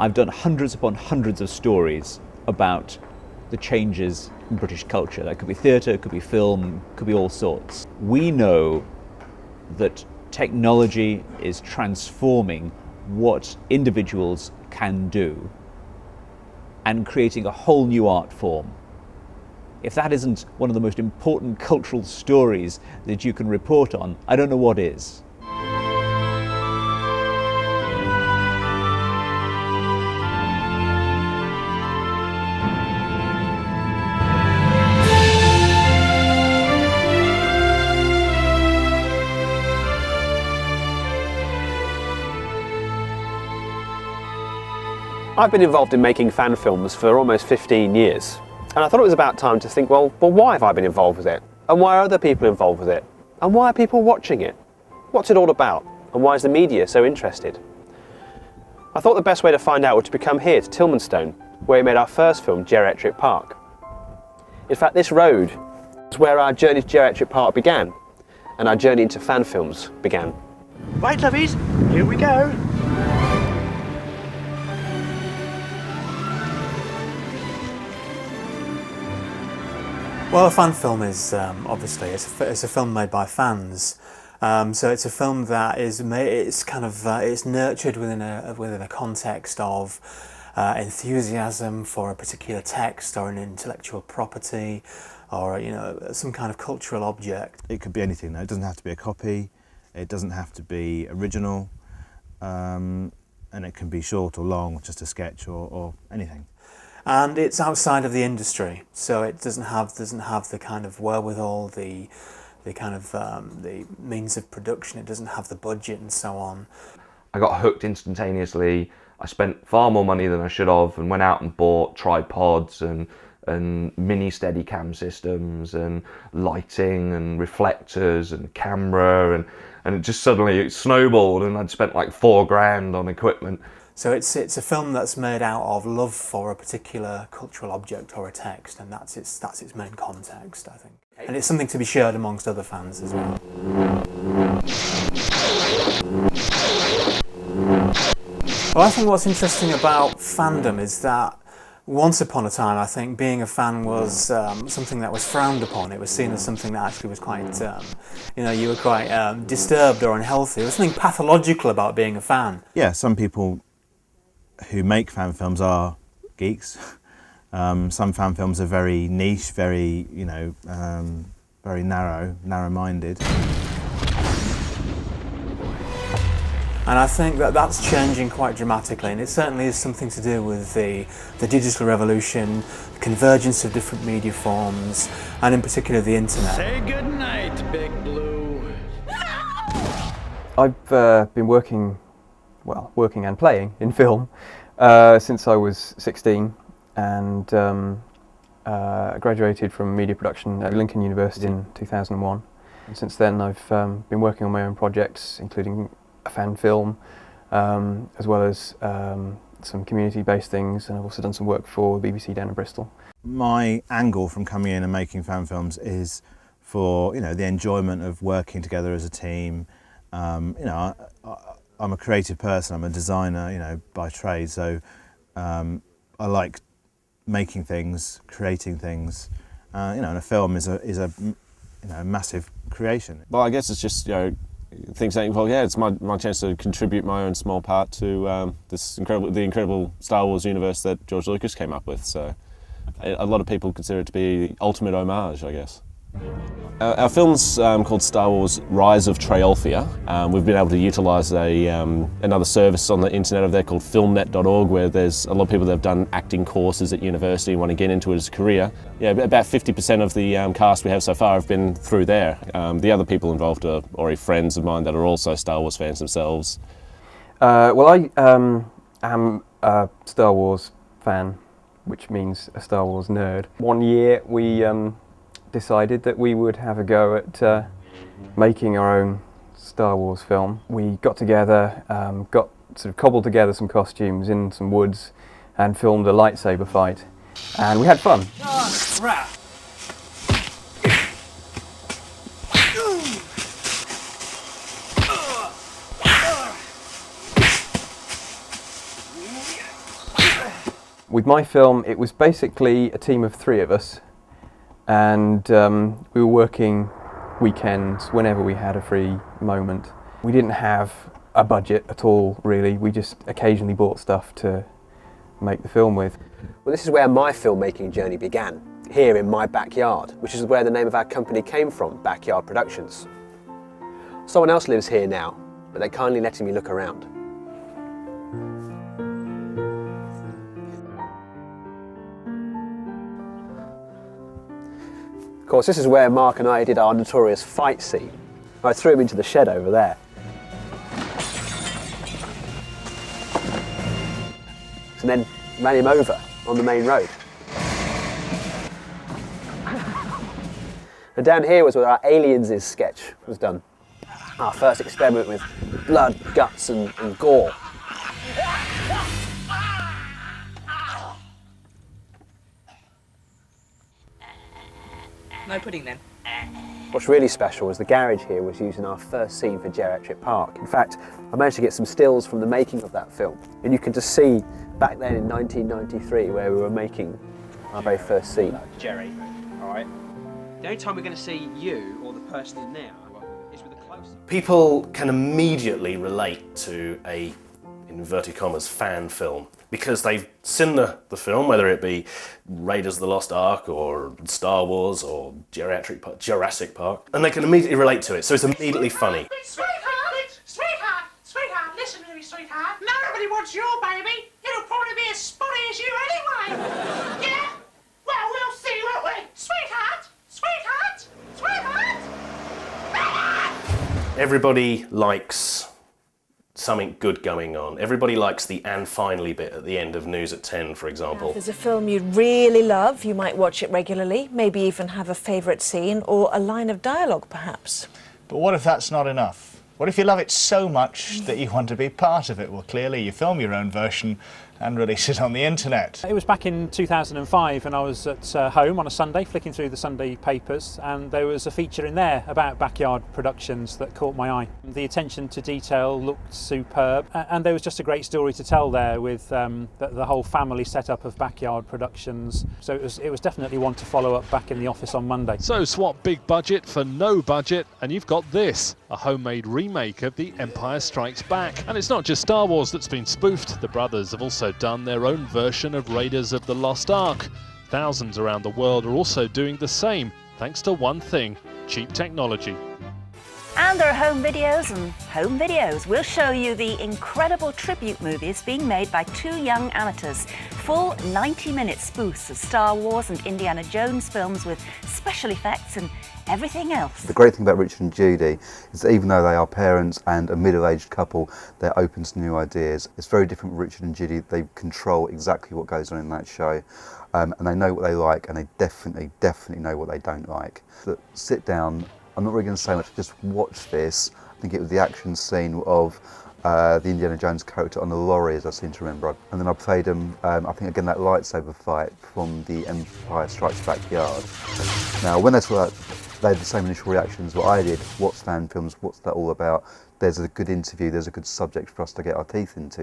I've done hundreds upon hundreds of stories about the changes in British culture. That could be theatre, it could be film, it could be all sorts. We know that technology is transforming what individuals can do and creating a whole new art form. If that isn't one of the most important cultural stories that you can report on, I don't know what is. I've been involved in making fan films for almost 15 years, and I thought it was about time to think, well, why have I been involved with it? And why are other people involved with it? And why are people watching it? What's it all about? And why is the media so interested? I thought the best way to find out was to become here to Tilmanstone, where we made our first film, Geriatric Park. In fact, this road is where our journey to Geriatric Park began, and our journey into fan films began. Right, lovies, here we go. Well, a fan film is obviously it's a film made by fans, so it's a film that is it's nurtured within a context of enthusiasm for a particular text or an intellectual property, or some kind of cultural object. It could be anything. Though. It doesn't have to be a copy. It doesn't have to be original, and it can be short or long, just a sketch or anything. And it's outside of the industry, so it doesn't have the kind of wherewithal, the means of production. It doesn't have the budget and so on. I got hooked instantaneously. I spent far more money than I should have, and went out and bought tripods and mini Steadicam systems and lighting and reflectors and camera, and it just suddenly snowballed, and I'd spent like $4,000 on equipment. So it's a film that's made out of love for a particular cultural object or a text, and that's its main context, I think. And it's something to be shared amongst other fans as well. Well, I think what's interesting about fandom is that once upon a time, I think being a fan was something that was frowned upon. It was seen as something that actually was quite, you were quite disturbed or unhealthy. There was something pathological about being a fan. Yeah, some people who make fan films are geeks. Some fan films are very niche, very, very narrow-minded. And I think that that's changing quite dramatically, and it certainly is something to do with the digital revolution, the convergence of different media forms, and in particular the internet. Say goodnight, Big Blue. I've been working and playing in film since I was 16, and graduated from media production at Lincoln University in 2001. And since then I've been working on my own projects, including a fan film, as well as some community-based things, and I've also done some work for BBC down in Bristol. My angle from coming in and making fan films is for the enjoyment of working together as a team. I'm a creative person. I'm a designer, by trade. So I like making things, creating things. And a film is a massive creation. Well, I guess it's just things saying, well, yeah, it's my chance to contribute my own small part to the incredible Star Wars universe that George Lucas came up with. So a lot of people consider it to be the ultimate homage, I guess. Our film's called Star Wars Rise of Trialfia. We've been able to utilise another service on the internet over there called filmnet.org, where there's a lot of people that have done acting courses at university and want to get into it as a career. Yeah, about 50% of the cast we have so far have been through there. The other people involved are already friends of mine that are also Star Wars fans themselves. Well, I am a Star Wars fan, which means a Star Wars nerd. One year we decided that we would have a go at making our own Star Wars film. We got together, cobbled together some costumes in some woods and filmed a lightsaber fight, and we had fun. Oh, crap! With my film, it was basically a team of 3 of us, and we were working weekends whenever we had a free moment. We didn't have a budget at all, really. We just occasionally bought stuff to make the film with. Well, this is where my filmmaking journey began, here in my backyard, which is where the name of our company came from, Backyard Productions. Someone else lives here now, but they're kindly letting me look around. Of course, this is where Mark and I did our notorious fight scene. I threw him into the shed over there. And then ran him over on the main road. And down here was where our Aliens' sketch was done. Our first experiment with blood, guts and gore. No pudding then. What's really special was the garage here was used in our first scene for Geriatric Park. In fact, I managed to get some stills from the making of that film. And you can just see back then in 1993 where we were making our very first scene. Jerry, all right? The only time we're going to see you or the person in there is with a close-up. People can immediately relate to a, in inverted commas, fan film because they've seen the film, whether it be Raiders of the Lost Ark or Star Wars or Jurassic Park, and they can immediately relate to it, so it's immediately funny. Sweetheart, listen to me, sweetheart. Nobody wants your baby. It'll probably be as spotty as you anyway. Yeah? Well, we'll see, won't we? Sweetheart! Everybody likes something good going on. Everybody likes the "and finally" bit at the end of News at 10, for example. If there's a film you really love, you might watch it regularly, maybe even have a favourite scene or a line of dialogue, perhaps. But what if that's not enough? What if you love it so much that you want to be part of it? Well, clearly you film your own version and release it on the internet. It was back in 2005 and I was at home on a Sunday flicking through the Sunday papers, and there was a feature in there about Backyard Productions that caught my eye. The attention to detail looked superb, and there was just a great story to tell there with the whole family setup of Backyard Productions. So it was definitely one to follow up back in the office on Monday. So swap big budget for no budget and you've got this, a homemade remake of The Empire Strikes Back. And it's not just Star Wars that's been spoofed. The brothers have also done their own version of Raiders of the Lost Ark. Thousands around the world are also doing the same, thanks to one thing: cheap technology. And there are home videos. We'll show you the incredible tribute movies being made by 2 young amateurs. Full 90-minute spoofs of Star Wars and Indiana Jones films with special effects and everything else. The great thing about Richard and Judy is that even though they are parents and a middle-aged couple, they're open to new ideas. It's very different with Richard and Judy. They control exactly what goes on in that show, and they know what they like, and they definitely know what they don't like. So sit down. I'm not really going to say much, just watch this. I think it was the action scene of the Indiana Jones character on the lorry, as I seem to remember. And then I played him, I think again, that lightsaber fight from the Empire Strikes Backyard. Now, when they saw that, they had the same initial reactions what I did. What's fan films? What's that all about? There's a good interview, there's a good subject for us to get our teeth into.